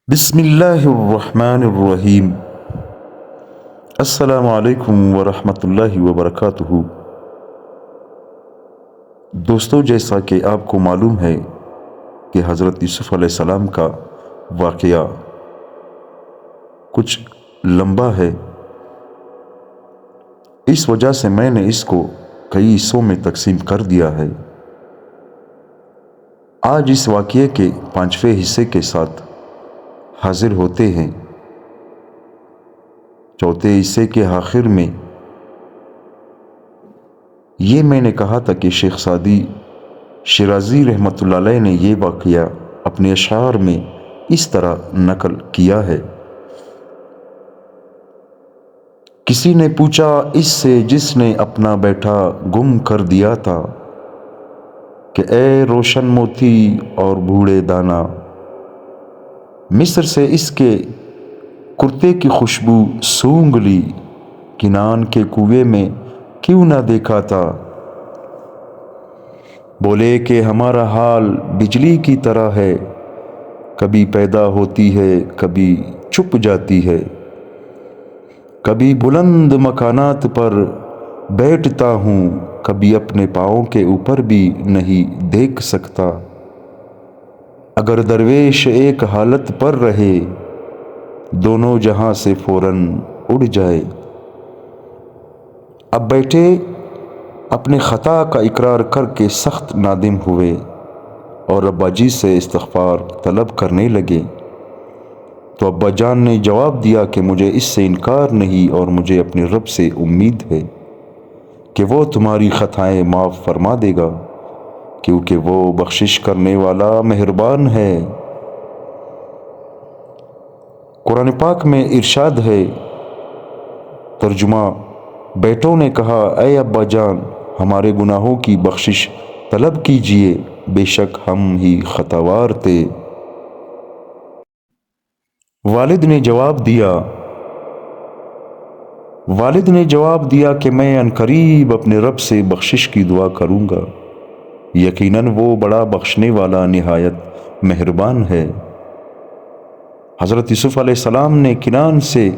بسم اللہ الرحمن الرحیم۔ السلام علیکم ورحمۃ اللہ وبرکاتہ۔ دوستو، جیسا کہ آپ کو معلوم ہے کہ حضرت یوسف علیہ السلام کا واقعہ کچھ لمبا ہے، اس وجہ سے میں نے اس کو کئی حصوں میں تقسیم کر دیا ہے۔ آج اس واقعے کے 5ویں حصے کے ساتھ حاضر ہوتے ہیں۔ چوتھے حصے کے آخر میں یہ میں نے کہا تھا کہ شیخ سعدی شیرازی رحمۃ اللہ علیہ نے یہ واقعہ اپنے اشعار میں اس طرح نقل کیا ہے۔ کسی نے پوچھا اس سے جس نے اپنا بیٹا گم کر دیا تھا، کہ اے روشن موتی اور بوڑھے دانا، مصر سے اس کے کرتے کی خوشبو سونگھ لی، کنعان کے کنویں میں کیوں نہ دیکھا تھا؟ بولے کہ ہمارا حال بجلی کی طرح ہے، کبھی پیدا ہوتی ہے کبھی چھپ جاتی ہے، کبھی بلند مکانات پر بیٹھتا ہوں، کبھی اپنے پاؤں کے اوپر بھی نہیں دیکھ سکتا۔ اگر درویش ایک حالت پر رہے، دونوں جہاں سے فوراً اڑ جائے۔ اب بیٹے اپنے خطا کا اقرار کر کے سخت نادم ہوئے اور ابا جی سے استغفار طلب کرنے لگے، تو ابا جان نے جواب دیا کہ مجھے اس سے انکار نہیں، اور مجھے اپنے رب سے امید ہے کہ وہ تمہاری خطائیں معاف فرما دے گا، کیونکہ وہ بخشش کرنے والا مہربان ہے۔ قرآن پاک میں ارشاد ہے، ترجمہ: بیٹوں نے کہا اے ابا جان، ہمارے گناہوں کی بخشش طلب کیجئے، بے شک ہم ہی خطاوار تھے۔ والد نے جواب دیا کہ میں عنقریب اپنے رب سے بخشش کی دعا کروں گا، یقیناً وہ بڑا بخشنے والا نہایت مہربان ہے۔ حضرت یوسف علیہ السلام نے کنعان سے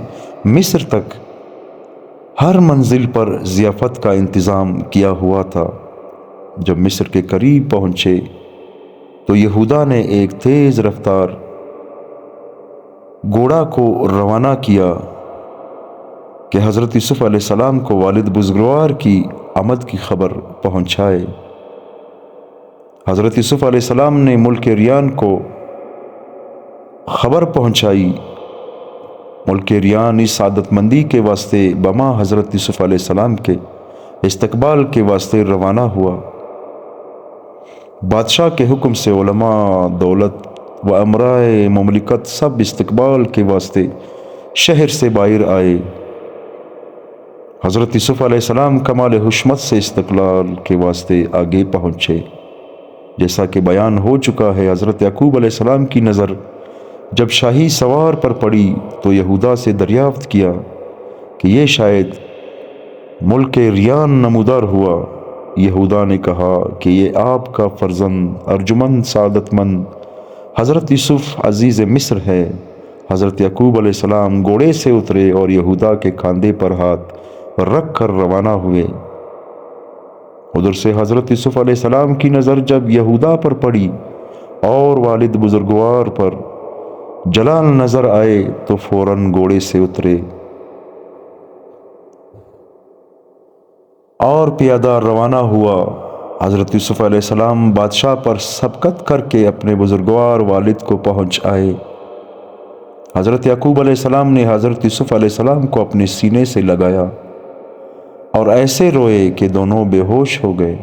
مصر تک ہر منزل پر ضیافت کا انتظام کیا ہوا تھا۔ جب مصر کے قریب پہنچے تو یہودا نے ایک تیز رفتار گھوڑا کو روانہ کیا کہ حضرت یوسف علیہ السلام کو والد بزرگوار کی آمد کی خبر پہنچائے۔ حضرت یوسف علیہ السلام نے ملک ریان کو خبر پہنچائی۔ ملک ریان اس سعادت مندی کے واسطے بما حضرت یوسف علیہ السلام کے استقبال کے واسطے روانہ ہوا۔ بادشاہ کے حکم سے علماء، دولت و امرائے مملکت سب استقبال کے واسطے شہر سے باہر آئے۔ حضرت یوسف علیہ السلام کمال حشمت سے استقبال کے واسطے آگے پہنچے۔ جیسا کہ بیان ہو چکا ہے، حضرت یعقوب علیہ السلام کی نظر جب شاہی سوار پر پڑی تو یہودا سے دریافت کیا کہ یہ شاید ملک ریان نمودار ہوا۔ یہودا نے کہا کہ یہ آپ کا فرزند ارجمند سعادت مند حضرت یوسف عزیز مصر ہے۔ حضرت یعقوب علیہ السلام گھوڑے سے اترے اور یہودا کے کاندھے پر ہاتھ رکھ کر روانہ ہوئے۔ ادھر سے حضرت یوسف علیہ السلام کی نظر جب یہودا پر پڑی اور والد بزرگوار پر جلال نظر آئے تو فوراً گھوڑے سے اترے اور پیادہ روانہ ہوا۔ حضرت یوسف علیہ السلام بادشاہ پر سبقت کر کے اپنے بزرگوار والد کو پہنچ آئے۔ حضرت یعقوب علیہ السلام نے حضرت یوسف علیہ السلام کو اپنے سینے سے لگایا اور ایسے روئے کہ دونوں بے ہوش ہو گئے۔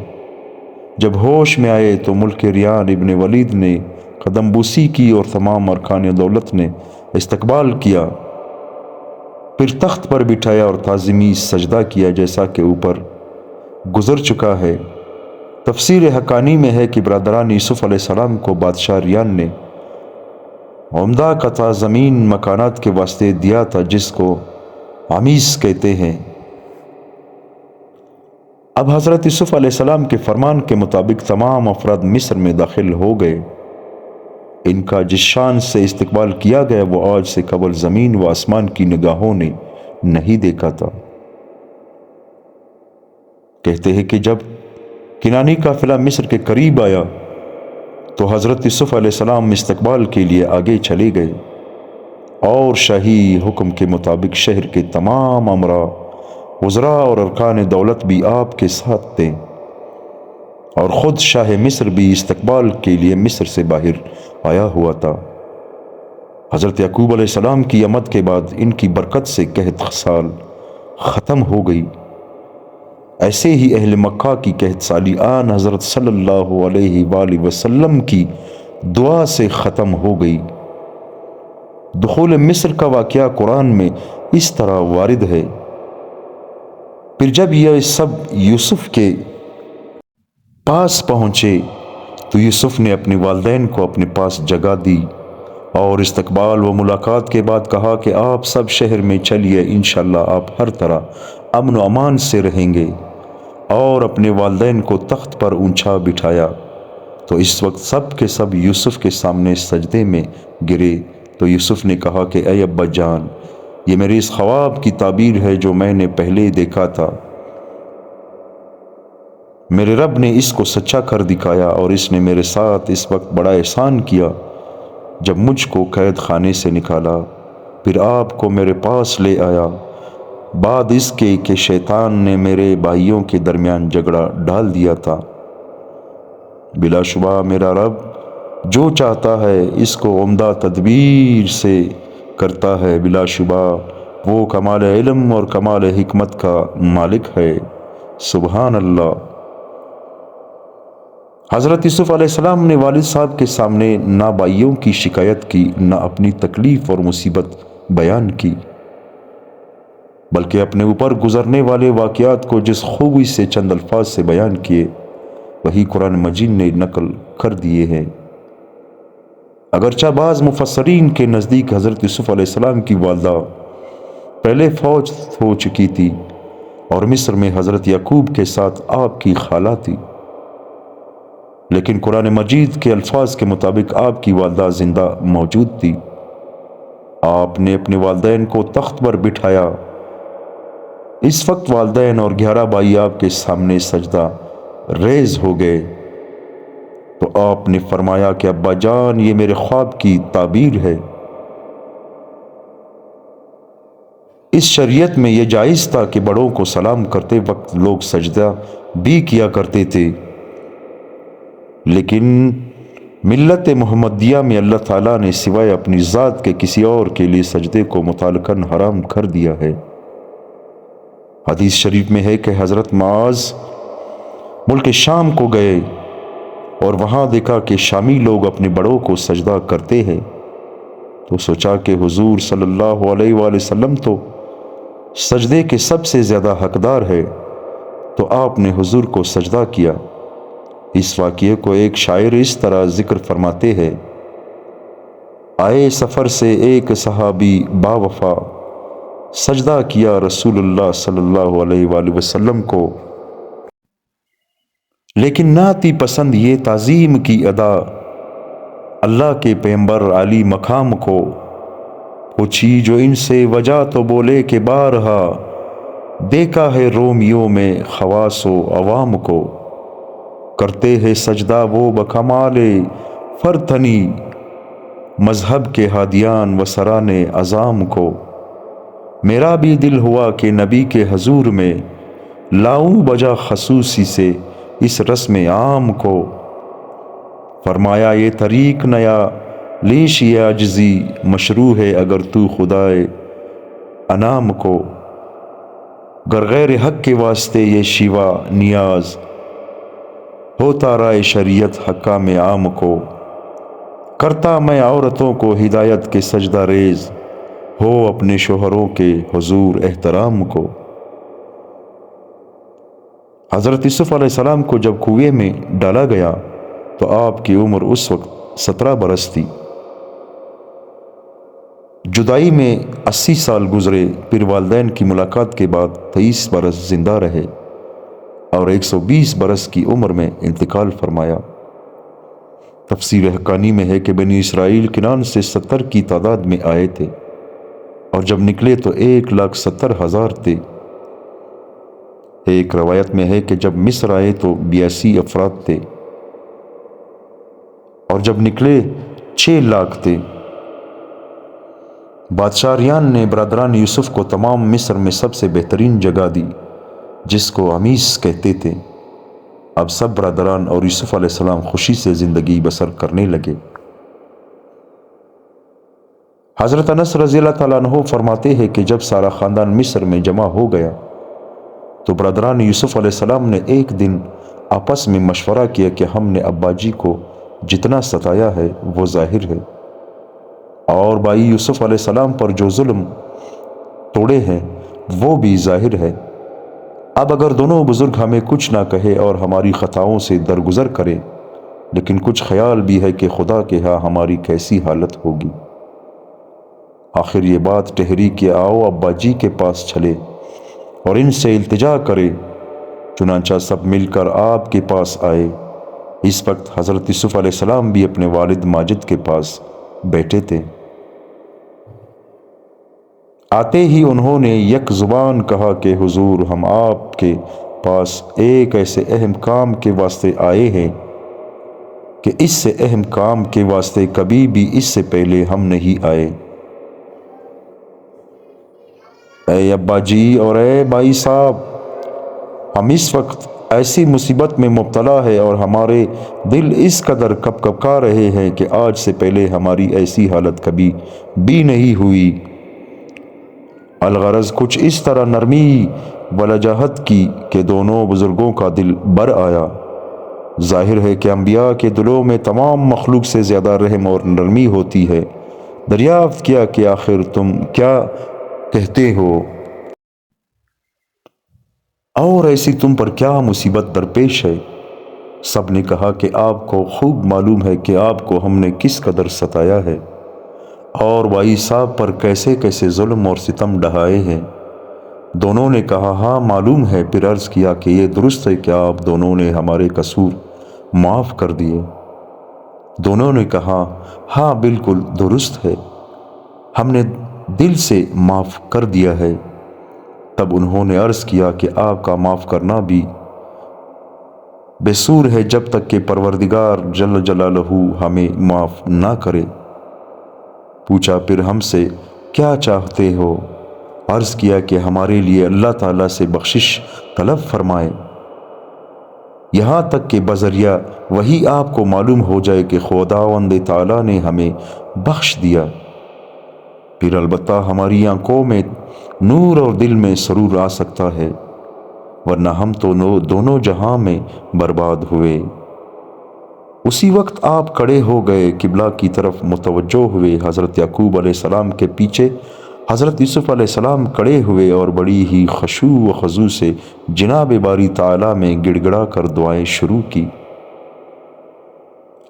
جب ہوش میں آئے تو ملک ریان ابن ولید نے قدم بوسی کی اور تمام ارکان دولت نے استقبال کیا، پھر تخت پر بٹھایا اور تعظیمی سجدہ کیا، جیسا کہ اوپر گزر چکا ہے۔ تفسیر حقانی میں ہے کہ برادران یوسف علیہ السلام کو بادشاہ ریان نے عمدہ قطع زمین مکانات کے واسطے دیا تھا، جس کو عمیس کہتے ہیں۔ اب حضرت یوسف علیہ السلام کے فرمان کے مطابق تمام افراد مصر میں داخل ہو گئے۔ ان کا جس شان سے استقبال کیا گیا وہ آج سے قبل زمین و آسمان کی نگاہوں نے نہیں دیکھا تھا۔ کہتے ہیں کہ جب کنانی قافلہ مصر کے قریب آیا تو حضرت یوسف علیہ السلام استقبال کے لیے آگے چلے گئے اور شاہی حکم کے مطابق شہر کے تمام امراء، وزراء اور ارکان دولت بھی آپ کے ساتھ تھے، اور خود شاہ مصر بھی استقبال کے لیے مصر سے باہر آیا ہوا تھا۔ حضرت یعقوب علیہ السلام کی آمد کے بعد ان کی برکت سے قحط سال ختم ہو گئی۔ ایسے ہی اہل مکہ کی قحط سالی آن حضرت صلی اللہ علیہ وآلہ وسلم کی دعا سے ختم ہو گئی۔ دخول مصر کا واقعہ قرآن میں اس طرح وارد ہے۔ پھر جب یہ سب یوسف کے پاس پہنچے تو یوسف نے اپنے والدین کو اپنے پاس جگہ دی اور استقبال و ملاقات کے بعد کہا کہ آپ سب شہر میں چلیے، انشاءاللہ آپ ہر طرح امن و امان سے رہیں گے، اور اپنے والدین کو تخت پر اونچا بٹھایا۔ تو اس وقت سب کے سب یوسف کے سامنے سجدے میں گرے تو یوسف نے کہا کہ اے ابا جان، یہ میرے اس خواب کی تعبیر ہے جو میں نے پہلے دیکھا تھا۔ میرے رب نے اس کو سچا کر دکھایا، اور اس نے میرے ساتھ اس وقت بڑا احسان کیا جب مجھ کو قید خانے سے نکالا، پھر آپ کو میرے پاس لے آیا، بعد اس کے کہ شیطان نے میرے بھائیوں کے درمیان جھگڑا ڈال دیا تھا۔ بلا شبہ میرا رب جو چاہتا ہے اس کو عمدہ تدبیر سے کرتا ہے، بلا شبہ وہ کمال علم اور کمال حکمت کا مالک ہے۔ سبحان اللہ۔ حضرت یوسف علیہ السلام نے والد صاحب کے سامنے نہ بھائیوں کی شکایت کی، نہ اپنی تکلیف اور مصیبت بیان کی، بلکہ اپنے اوپر گزرنے والے واقعات کو جس خوبی سے چند الفاظ سے بیان کیے وہی قرآن مجید نے نقل کر دیے ہیں۔ اگرچہ بعض مفسرین کے نزدیک حضرت یوسف علیہ السلام کی والدہ پہلے فوت ہو چکی تھی اور مصر میں حضرت یعقوب کے ساتھ آپ کی خالہ تھی، لیکن قرآن مجید کے الفاظ کے مطابق آپ کی والدہ زندہ موجود تھی۔ آپ نے اپنے والدین کو تخت پر بٹھایا۔ اس وقت والدین اور 11 بھائی آپ کے سامنے سجدہ ریز ہو گئے تو آپ نے فرمایا کہ ابا جان، یہ میرے خواب کی تعبیر ہے۔ اس شریعت میں یہ جائز تھا کہ بڑوں کو سلام کرتے وقت لوگ سجدہ بھی کیا کرتے تھے، لیکن ملت محمدیہ میں اللہ تعالیٰ نے سوائے اپنی ذات کے کسی اور کے لیے سجدے کو متعلقاً حرام کر دیا ہے۔ حدیث شریف میں ہے کہ حضرت معاذ ملک شام کو گئے اور وہاں دیکھا کہ شامی لوگ اپنے بڑوں کو سجدہ کرتے ہیں، تو سوچا کہ حضور صلی اللہ علیہ وآلہ وسلم تو سجدے کے سب سے زیادہ حقدار ہے، تو آپ نے حضور کو سجدہ کیا۔ اس واقعے کو ایک شاعر اس طرح ذکر فرماتے ہیں: آئے سفر سے ایک صحابی با وفا، سجدہ کیا رسول اللہ صلی اللہ علیہ وآلہ وسلم کو، لیکن نہ تھی پسند یہ تعظیم کی ادا اللہ کے پیغمبر عالی مقام کو۔ پوچھی جو ان سے وجہ تو بولے کہ بارہا دیکھا ہے رومیوں میں خواص و عوام کو، کرتے ہیں سجدہ وہ بکمال فرتنی، مذہب کے ہادیان و سران عظام کو۔ میرا بھی دل ہوا کہ نبی کے حضور میں لاؤں بجا خصوصی سے اس رسم عام کو، فرمایا یہ طریق نیا لیش یہ عجزی مشروع ہے اگر تو خدائے انام کو، گر غیر حق کے واسطے یہ شیوا نیاز ہوتا رائے شریعت حکام عام کو، کرتا میں عورتوں کو ہدایت کے سجدہ ریز ہو اپنے شوہروں کے حضور احترام کو۔ حضرت یوسف علیہ السلام کو جب کنویں میں ڈالا گیا تو آپ کی عمر اس وقت 17 برس تھی۔ جدائی میں 80 سال گزرے، پھر والدین کی ملاقات کے بعد 23 برس زندہ رہے اور 120 برس کی عمر میں انتقال فرمایا۔ تفسیر حقانی میں ہے کہ بنی اسرائیل کنعان سے 70 کی تعداد میں آئے تھے اور جب نکلے تو 1,70,000 تھے۔ ایک روایت میں ہے کہ جب مصر آئے تو 82 افراد تھے اور جب نکلے 6 لاکھ تھے۔ بادشاہ ریان نے برادران یوسف کو تمام مصر میں سب سے بہترین جگہ دی جس کو امیس کہتے تھے۔ اب سب برادران اور یوسف علیہ السلام خوشی سے زندگی بسر کرنے لگے۔ حضرت انس رضی اللہ تعالیٰ عنہ فرماتے ہیں کہ جب سارا خاندان مصر میں جمع ہو گیا تو برادران یوسف علیہ السلام نے ایک دن آپس میں مشورہ کیا کہ ہم نے ابا جی کو جتنا ستایا ہے وہ ظاہر ہے اور بھائی یوسف علیہ السلام پر جو ظلم توڑے ہیں وہ بھی ظاہر ہے۔ اب اگر دونوں بزرگ ہمیں کچھ نہ کہے اور ہماری خطاؤں سے درگزر کرے، لیکن کچھ خیال بھی ہے کہ خدا کے ہاں ہماری کیسی حالت ہوگی۔ آخر یہ بات ٹھہری کہ آؤ ابا جی کے پاس چلے اور ان سے التجا کرے۔ چنانچہ سب مل کر آپ کے پاس آئے۔ اس وقت حضرت یوسف علیہ السلام بھی اپنے والد ماجد کے پاس بیٹھے تھے۔ آتے ہی انہوں نے یک زبان کہا کہ حضور، ہم آپ کے پاس ایک ایسے اہم کام کے واسطے آئے ہیں کہ اس سے اہم کام کے واسطے کبھی بھی اس سے پہلے ہم نہیں آئے۔ اے ابا جی اور اے بھائی صاحب، ہم اس وقت ایسی مصیبت میں مبتلا ہے اور ہمارے دل اس قدر کپکپا رہے ہیں کہ آج سے پہلے ہماری ایسی حالت کبھی بھی نہیں ہوئی۔ الغرض کچھ اس طرح نرمی ولجاہت کی کہ دونوں بزرگوں کا دل بر آیا۔ ظاہر ہے کہ انبیاء کے دلوں میں تمام مخلوق سے زیادہ رحم اور نرمی ہوتی ہے۔ دریافت کیا کہ آخر تم کیا کہتے ہو اور ایسی تم پر کیا مصیبت درپیش ہے؟ سب نے کہا کہ آپ کو خوب معلوم ہے کہ آپ کو ہم نے کس قدر ستایا ہے اور بھائی صاحب پر کیسے کیسے ظلم اور ستم ڈھائے ہیں۔ دونوں نے کہا ہاں معلوم ہے۔ پھر عرض کیا کہ یہ درست ہے کہ آپ دونوں نے ہمارے قصور معاف کر دیے؟ دونوں نے کہا ہاں بالکل درست ہے، ہم نے دل سے معاف کر دیا ہے۔ تب انہوں نے عرض کیا کہ آپ کا معاف کرنا بھی بے سور ہے جب تک کہ پروردگار جل جلالہ ہمیں معاف نہ کرے۔ پوچھا پھر ہم سے کیا چاہتے ہو؟ عرض کیا کہ ہمارے لیے اللہ تعالیٰ سے بخشش طلب فرمائے، یہاں تک کہ بذریعہ وہی آپ کو معلوم ہو جائے کہ خداوند تعالیٰ نے ہمیں بخش دیا۔ پھر البتہ ہماری آنکھوں میں نور اور دل میں سرور آ سکتا ہے، ورنہ ہم تو دونوں جہاں میں برباد ہوئے۔ اسی وقت آپ کھڑے ہو گئے، قبلہ کی طرف متوجہ ہوئے۔ حضرت یعقوب علیہ السلام کے پیچھے حضرت یوسف علیہ السلام کھڑے ہوئے اور بڑی ہی خشوع و خضوع سے جناب باری تعالیٰ میں گڑ گڑا کر دعائیں شروع کی۔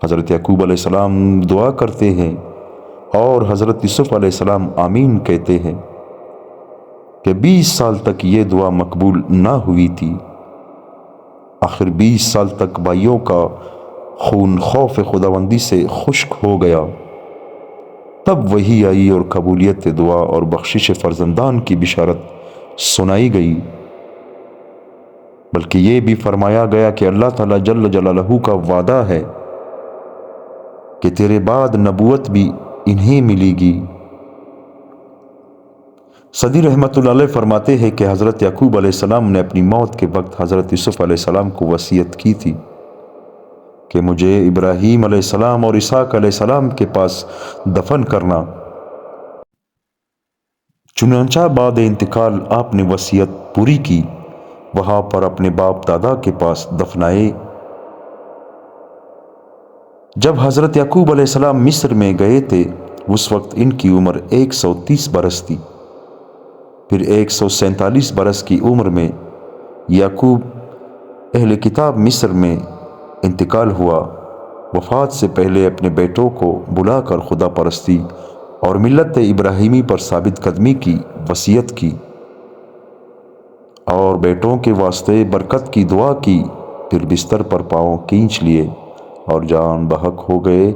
حضرت یعقوب علیہ السلام دعا کرتے ہیں اور حضرت یوسف علیہ السلام آمین کہتے ہیں کہ 20 سال تک یہ دعا مقبول نہ ہوئی تھی۔ آخر 20 سال تک بھائیوں کا خون خوف خداوندی سے خشک ہو گیا۔ تب وحی آئی اور قبولیت دعا اور بخشش فرزندان کی بشارت سنائی گئی، بلکہ یہ بھی فرمایا گیا کہ اللہ تعالیٰ جل جلالہ کا وعدہ ہے کہ تیرے بعد نبوت بھی انہیں ملے گی۔ صدی رحمۃ اللہ علیہ فرماتے ہیں کہ حضرت یعقوب علیہ السلام نے اپنی موت کے وقت حضرت یوسف علیہ السلام کو وصیت کی تھی کہ مجھے ابراہیم علیہ السلام اور اسحاق علیہ السلام کے پاس دفن کرنا۔ چنانچہ بعد انتقال آپ نے وصیت پوری کی، وہاں پر اپنے باپ دادا کے پاس دفنائے۔ جب حضرت یعقوب علیہ السلام مصر میں گئے تھے اس وقت ان کی عمر 130 برس تھی۔ پھر 147 برس کی عمر میں یعقوب اہل کتاب مصر میں انتقال ہوا۔ وفات سے پہلے اپنے بیٹوں کو بلا کر خدا پرستی اور ملت ابراہیمی پر ثابت قدمی کی وصیت کی اور بیٹوں کے واسطے برکت کی دعا کی۔ پھر بستر پر پاؤں کھینچ لیے اور جان بحق ہو گئے۔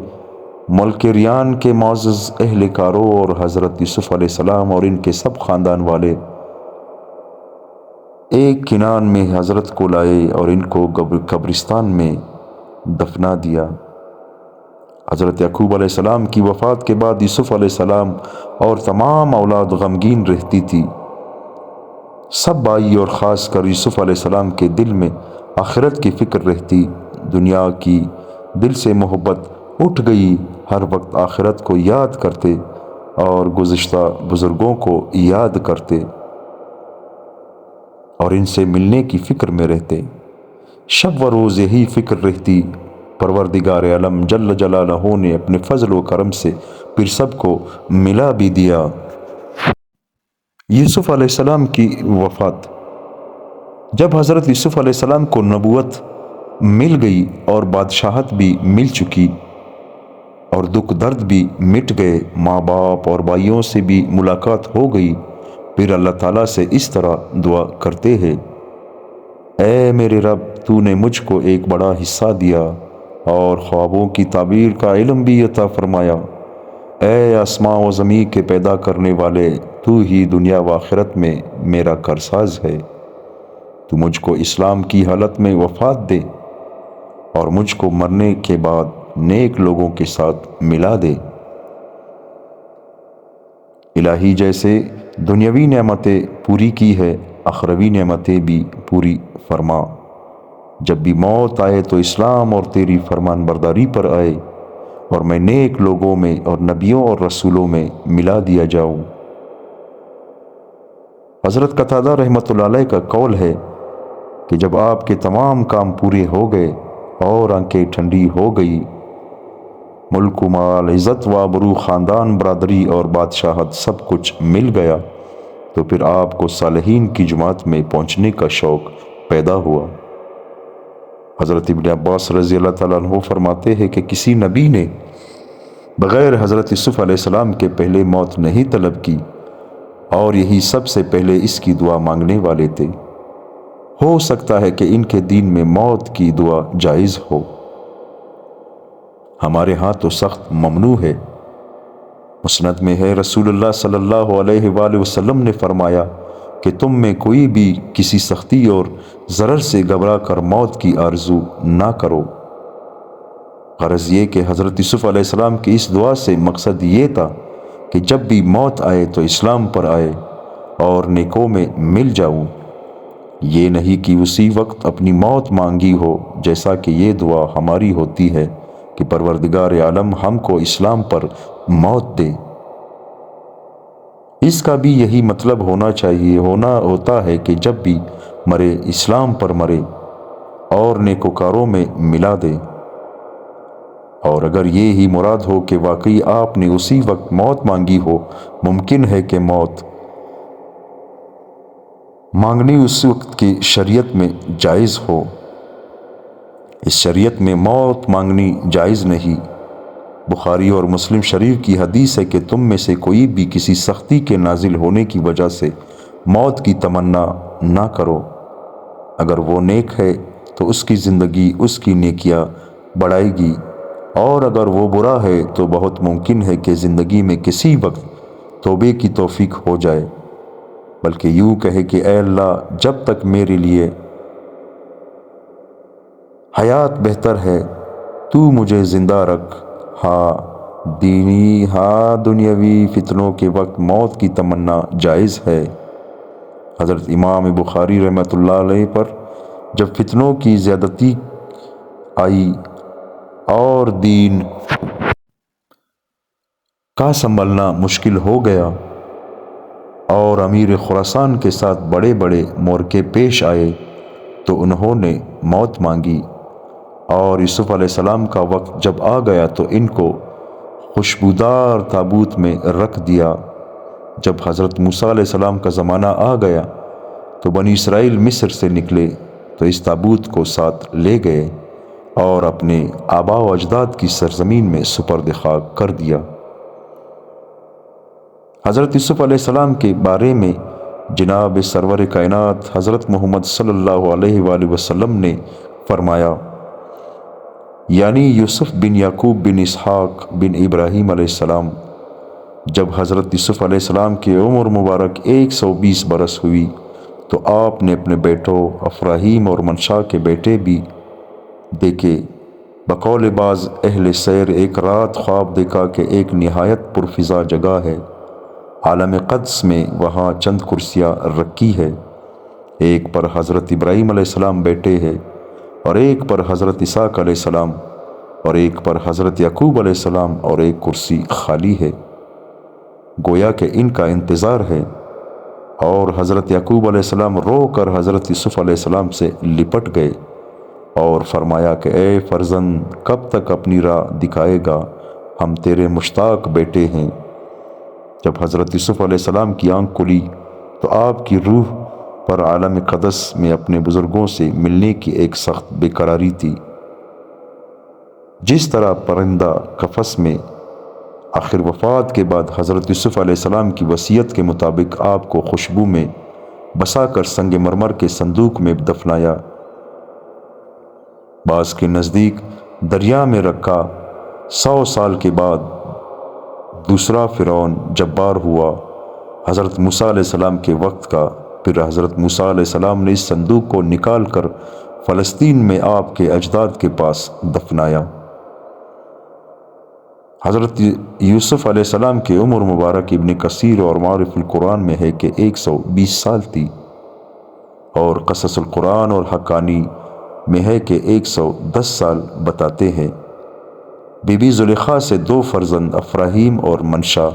ملک ریان کے معزز اہلکاروں اور حضرت یوسف علیہ السلام اور ان کے سب خاندان والے ایک کنان میں حضرت کو لائے اور ان کو قبرستان میں دفنا دیا۔ حضرت یعقوب علیہ السلام کی وفات کے بعد یوسف علیہ السلام اور تمام اولاد غمگین رہتی تھی۔ سب بھائی اور خاص کر یوسف علیہ السلام کے دل میں آخرت کی فکر رہتی، دنیا کی دل سے محبت اٹھ گئی، ہر وقت آخرت کو یاد کرتے اور گزشتہ بزرگوں کو یاد کرتے اور ان سے ملنے کی فکر میں رہتے۔ شب و روز یہی فکر رہتی۔ پروردگار عالم جل جلالہ نے اپنے فضل و کرم سے پھر سب کو ملا بھی دیا۔ یوسف علیہ السلام کی وفات۔ جب حضرت یوسف علیہ السلام کو نبوت مل گئی اور بادشاہت بھی مل چکی اور دکھ درد بھی مٹ گئے، ماں باپ اور بھائیوں سے بھی ملاقات ہو گئی، پھر اللہ تعالیٰ سے اس طرح دعا کرتے ہیں: اے میرے رب، تو نے مجھ کو ایک بڑا حصہ دیا اور خوابوں کی تعبیر کا علم بھی عطا فرمایا۔ اے آسماں و زمین کے پیدا کرنے والے، تو ہی دنیا و آخرت میں میرا کارساز ہے۔ تو مجھ کو اسلام کی حالت میں وفات دے اور مجھ کو مرنے کے بعد نیک لوگوں کے ساتھ ملا دے۔ الہی جیسے دنیاوی نعمتیں پوری کی ہے، اخروی نعمتیں بھی پوری فرما۔ جب بھی موت آئے تو اسلام اور تیری فرمان برداری پر آئے اور میں نیک لوگوں میں اور نبیوں اور رسولوں میں ملا دیا جاؤں۔ حضرت قتادہ رحمۃ اللہ علیہ کا قول ہے کہ جب آپ کے تمام کام پورے ہو گئے اور آنکھیں ٹھنڈی ہو گئی، ملک و مال، عزت و آبرو، خاندان، برادری اور بادشاہت سب کچھ مل گیا، تو پھر آپ کو صالحین کی جماعت میں پہنچنے کا شوق پیدا ہوا۔ حضرت ابن عباس رضی اللہ تعالیٰ عنہ فرماتے ہیں کہ کسی نبی نے بغیر حضرت یوسف علیہ السلام کے پہلے موت نہیں طلب کی، اور یہی سب سے پہلے اس کی دعا مانگنے والے تھے۔ ہو سکتا ہے کہ ان کے دین میں موت کی دعا جائز ہو، ہمارے ہاں تو سخت ممنوع ہے۔ مسند میں ہے، رسول اللہ صلی اللہ علیہ وآلہ وسلم نے فرمایا کہ تم میں کوئی بھی کسی سختی اور ضرر سے گھبرا کر موت کی آرزو نہ کرو۔ غرض یہ کہ حضرت یوسف علیہ السلام کی اس دعا سے مقصد یہ تھا کہ جب بھی موت آئے تو اسلام پر آئے اور نیکوں میں مل جاؤں، یہ نہیں کہ اسی وقت اپنی موت مانگی ہو، جیسا کہ یہ دعا ہماری ہوتی ہے کہ پروردگار عالم ہم کو اسلام پر موت دے۔ اس کا بھی یہی مطلب ہوتا ہے کہ جب بھی مرے اسلام پر مرے اور نیکوکاروں میں ملا دے۔ اور اگر یہ ہی مراد ہو کہ واقعی آپ نے اسی وقت موت مانگی ہو، ممکن ہے کہ موت مانگنی اس وقت کی شریعت میں جائز ہو۔ اس شریعت میں موت مانگنی جائز نہیں۔ بخاری اور مسلم شریف کی حدیث ہے کہ تم میں سے کوئی بھی کسی سختی کے نازل ہونے کی وجہ سے موت کی تمنا نہ کرو۔ اگر وہ نیک ہے تو اس کی زندگی اس کی نیکیاں بڑھائے گی، اور اگر وہ برا ہے تو بہت ممکن ہے کہ زندگی میں کسی وقت توبے کی توفیق ہو جائے، بلکہ یوں کہے کہ اے اللہ، جب تک میرے لیے حیات بہتر ہے تو مجھے زندہ رکھ، دنیاوی فتنوں کے وقت موت کی تمنا جائز ہے۔ حضرت امام بخاری رحمۃ اللہ علیہ پر جب فتنوں کی زیادتی آئی اور دین کا سنبھلنا مشکل ہو گیا اور امیر خراسان کے ساتھ بڑے بڑے مورکے پیش آئے، تو انہوں نے موت مانگی، اور یوسف علیہ السلام کا وقت جب آ گیا تو ان کو خوشبودار تابوت میں رکھ دیا۔ جب حضرت موسیٰ علیہ السلام کا زمانہ آ گیا تو بنی اسرائیل مصر سے نکلے تو اس تابوت کو ساتھ لے گئے اور اپنے آباء و اجداد کی سرزمین میں سپرد خاک کر دیا۔ حضرت یوسف علیہ السلام کے بارے میں جناب سرور کائنات حضرت محمد صلی اللہ علیہ وآلہ وسلم نے فرمایا یعنی یوسف بن یعقوب بن اسحاق بن ابراہیم علیہ السلام، جب حضرت یوسف علیہ السلام کی عمر مبارک 120 برس ہوئی تو آپ نے اپنے بیٹوں افراہیم اور منشا کے بیٹے بھی دیکھے۔ بقول بعض اہل سیر ایک رات خواب دیکھا کہ ایک نہایت پرفضا جگہ ہے، عالم قدس میں، وہاں چند کرسیاں رکھی ہے، ایک پر حضرت ابراہیم علیہ السلام بیٹے ہیں اور ایک پر حضرت اسحاق علیہ السلام اور ایک پر حضرت یعقوب علیہ السلام اور ایک کرسی خالی ہے، گویا کہ ان کا انتظار ہے۔ اور حضرت یعقوب علیہ السلام رو کر حضرت یوسف علیہ السلام سے لپٹ گئے اور فرمایا کہ اے فرزند، کب تک اپنی راہ دکھائے گا، ہم تیرے مشتاق بیٹے ہیں۔ جب حضرت یوسف علیہ السلام کی آنکھ کھلی تو آپ کی روح پر عالم قدس میں اپنے بزرگوں سے ملنے کی ایک سخت بے قراری تھی۔ جس طرح پرندہ قفس میں، آخر وفات کے بعد حضرت یوسف علیہ السلام کی وصیت کے مطابق آپ کو خوشبو میں بسا کر سنگ مرمر کے صندوق میں دفنایا، بعض کے نزدیک دریا میں رکھا۔ 100 سال کے بعد دوسرا فرعون جبار ہوا، حضرت موسیٰ علیہ السلام کے وقت کا، پھر حضرت موسیٰ علیہ السلام نے اس صندوق کو نکال کر فلسطین میں آپ کے اجداد کے پاس دفنایا۔ حضرت یوسف علیہ السلام کی عمر مبارک ابن کثیر اور معارف القرآن میں ہے کہ 120 سال تھی، اور قصص القرآن اور حقانی میں ہے کہ 110 سال بتاتے ہیں۔ بی بی زلیخا سے 2 فرزند افراہیم اور منشا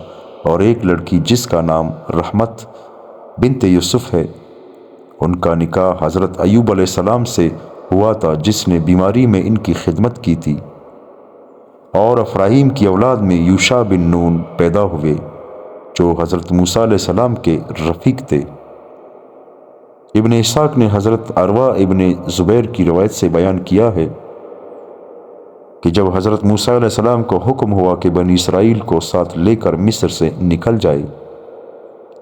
اور ایک لڑکی جس کا نام رحمت بنت یوسف ہے۔ ان کا نکاح حضرت ایوب علیہ السلام سے ہوا تھا جس نے بیماری میں ان کی خدمت کی تھی، اور افراہیم کی اولاد میں یوشع بن نون پیدا ہوئے جو حضرت موسیٰ علیہ السلام کے رفیق تھے۔ ابن اسحاق نے حضرت عروہ ابن زبیر کی روایت سے بیان کیا ہے کہ جب حضرت موسیٰ علیہ السلام کو حکم ہوا کہ بنی اسرائیل کو ساتھ لے کر مصر سے نکل جائے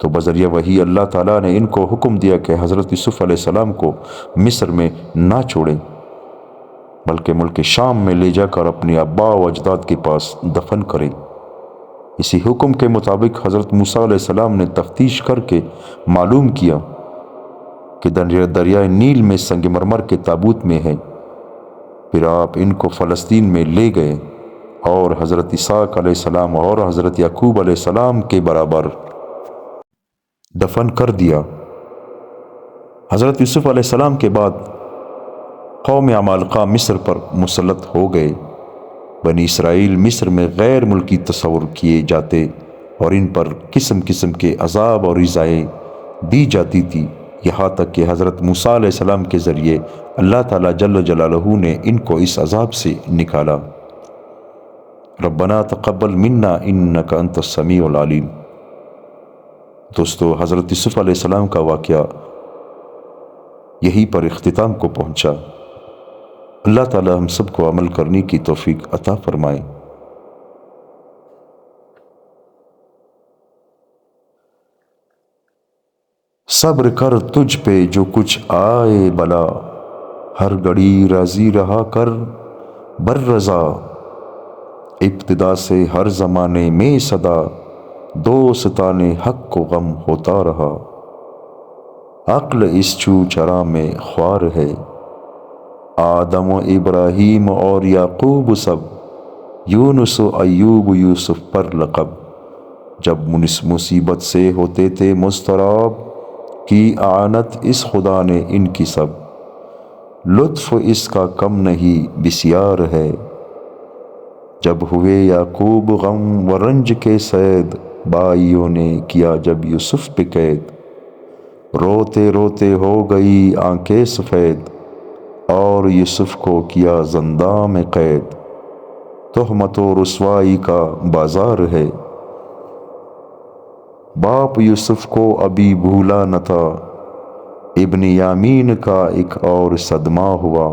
تو بذریعہ وحی اللہ تعالیٰ نے ان کو حکم دیا کہ حضرت یوسف علیہ السلام کو مصر میں نہ چھوڑیں بلکہ ملک شام میں لے جا کر اپنے ابا و اجداد کے پاس دفن کریں۔ اسی حکم کے مطابق حضرت موسیٰ علیہ السلام نے تفتیش کر کے معلوم کیا کہ دریائے نیل میں سنگ مرمر کے تابوت میں ہے، پھر آپ ان کو فلسطین میں لے گئے اور حضرت اسحاق علیہ السلام اور حضرت یعقوب علیہ السلام کے برابر دفن کر دیا۔ حضرت یوسف علیہ السلام کے بعد قوم عمالقہ مصر پر مسلط ہو گئے۔ بنی اسرائیل مصر میں غیر ملکی تصور کیے جاتے اور ان پر قسم قسم کے عذاب اور ایذائیں دی جاتی تھی، یہاں تک کہ حضرت موسیٰ علیہ السلام کے ذریعے اللہ تعالیٰ جل جلالہ نے ان کو اس عذاب سے نکالا۔ ربنا تقبل منا انک انت السمیع العلیم۔ دوستو، حضرت یوسف علیہ السلام کا واقعہ یہی پر اختتام کو پہنچا۔ اللہ تعالیٰ ہم سب کو عمل کرنے کی توفیق عطا فرمائے۔ صبر کر تجھ پہ جو کچھ آئے بلا، ہر گھڑی راضی رہا کر بر رضا، ابتدا سے ہر زمانے میں صدا، دوستان حق کو غم ہوتا رہا، عقل اس چو چرا میں خوار ہے، آدم و ابراہیم اور یعقوب سب، یونس و ایوب یوسف پر لقب، جب مصیبت سے ہوتے تھے مضطرب، کی اعانت اس خدا نے ان کی سب، لطف اس کا کم نہیں بسیار ہے، جب ہوئے یعقوب غم و رنج کے صید، بھائیوں نے کیا جب یوسف پہ قید، روتے روتے ہو گئی آنکھیں سفید، اور یوسف کو کیا زنداں میں قید، تہمت و رسوائی کا بازار ہے، باپ یوسف کو ابھی بھولا نہ تھا، ابن یامین کا ایک اور صدمہ ہوا،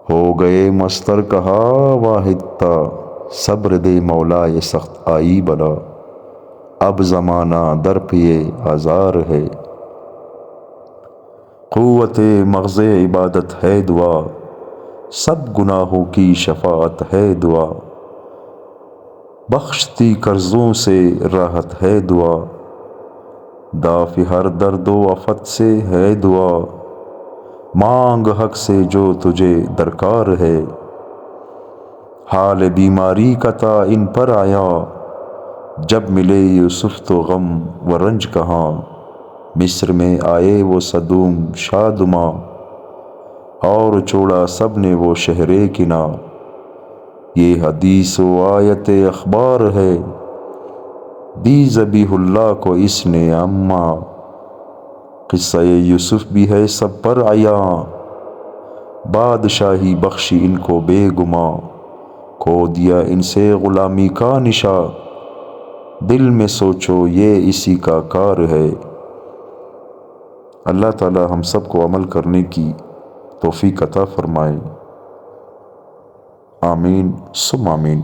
ہو گئے مستر کہا واحد تھا، صبر دے مولا یہ سخت آئی بلا، اب زمانہ در پہ آزار ہے، قوت مغز عبادت ہے دعا، سب گناہوں کی شفاعت ہے دعا، بخشتی قرضوں سے راحت ہے دعا، دافع ہر درد و آفت سے ہے دعا، مانگ حق سے جو تجھے درکار ہے، حال بیماری کا تعین پر آیا، جب ملے یوسف تو غم و رنج کہاں، مصر میں آئے وہ صدوم شادماں، اور چھوڑا سب نے وہ شہر کنا، یہ حدیث و آیت اخبار ہے، دی ذبیح اللہ کو اس نے اماں، قصہ یوسف بھی ہے سب پر عیاں، بادشاہی بخشی ان کو بے گماں، کھو دیا ان سے غلامی کا نشاں، دل میں سوچو یہ اسی کا کار ہے۔ اللہ تعالی ہم سب کو عمل کرنے کی توفیق عطا فرمائے، آمین ثم آمین۔